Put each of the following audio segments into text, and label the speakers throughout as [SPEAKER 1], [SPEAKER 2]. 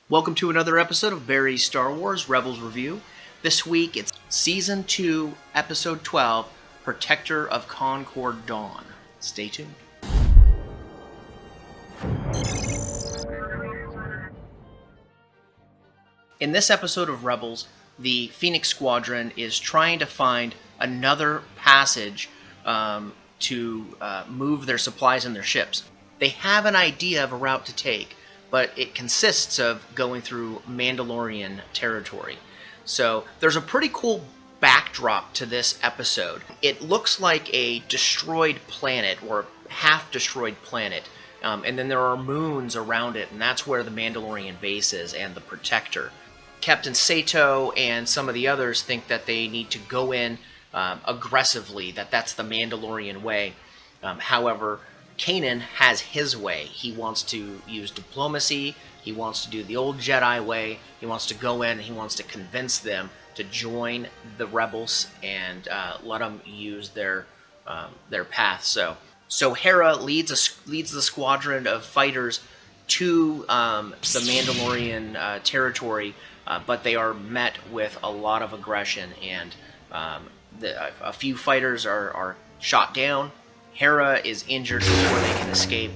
[SPEAKER 1] Welcome to another episode of Barry's Star Wars Rebels Review. This week it's Season 2, Episode 12, Protector of Concord Dawn. Stay tuned. In this episode of Rebels, the Phoenix Squadron is trying to find another passage to move their supplies and their ships. They have an idea of a route to take, but it consists of going through Mandalorian territory. So there's a pretty cool backdrop to this episode. It looks like a destroyed planet, or half-destroyed planet, and then there are moons around it, and that's where the Mandalorian base is, and the Protector. Captain Sato and some of the others think that they need to go in aggressively, that's the Mandalorian way. However, Kanan has his way. He wants to use diplomacy, he wants to do the old Jedi way, he wants to go in and he wants to convince them to join the rebels and let them use their path. So Hera leads the squadron of fighters to the Mandalorian territory, but they are met with a lot of aggression, and a few fighters are shot down. Hera is injured before they can escape,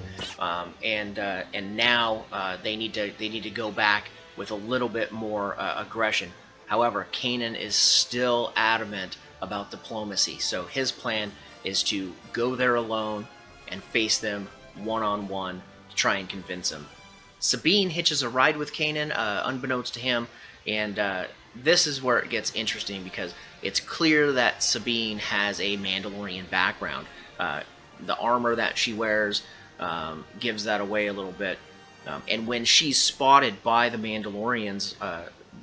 [SPEAKER 1] and now they need to go back with a little bit more aggression. However, Kanan is still adamant about diplomacy, so his plan is to go there alone and face them one-on-one to try and convince him. Sabine hitches a ride with Kanan, unbeknownst to him, and this is where it gets interesting because it's clear that Sabine has a Mandalorian background. The armor that she wears gives that away a little bit. And when she's spotted by the Mandalorians,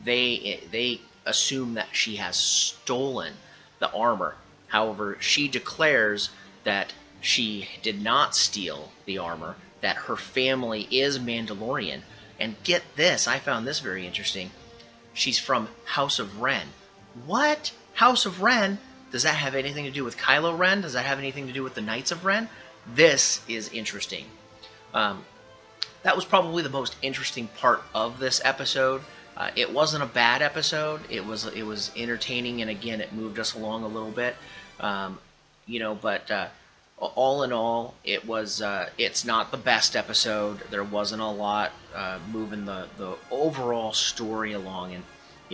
[SPEAKER 1] they assume that she has stolen the armor. However, she declares that she did not steal the armor, that her family is Mandalorian. And get this, I found this very interesting. She's from House of Ren. What? House of Ren? Does that have anything to do with Kylo Ren? Does that have anything to do with the Knights of Ren? This is interesting. That was probably the most interesting part of this episode. It wasn't a bad episode. It was entertaining, and again, it moved us along a little bit. But all in all, it's not the best episode. There wasn't a lot moving the overall story along, and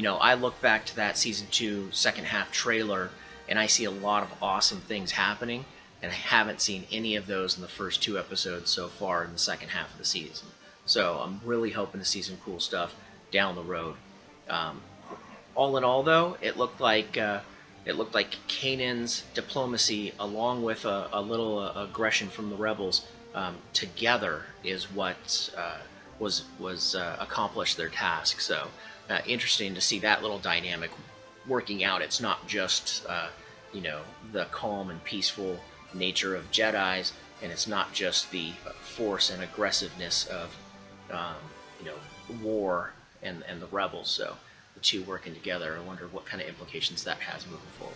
[SPEAKER 1] I look back to that season 2 second half trailer, and I see a lot of awesome things happening, and I haven't seen any of those in the first 2 episodes so far in the second half of the season. So I'm really hoping to see some cool stuff down the road. All in all, though, it looked like Kanan's diplomacy, along with a little aggression from the rebels, together is what was accomplished their task. So interesting to see that little dynamic working out. It's not just the calm and peaceful nature of Jedis, and it's not just the force and aggressiveness of war and the rebels. So the two working together, I wonder what kind of implications that has moving forward.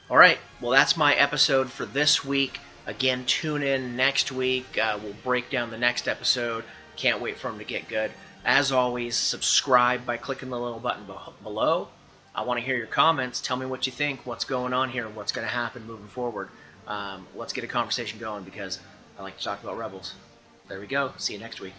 [SPEAKER 1] All right, well, that's my episode for this week. Again, tune in next week. We'll break down the next episode. Can't wait for them to get good. As always, subscribe by clicking the little button below. I want to hear your comments. Tell me what you think, what's going on here, what's going to happen moving forward. Let's get a conversation going because I like to talk about Rebels. There we go. See you next week.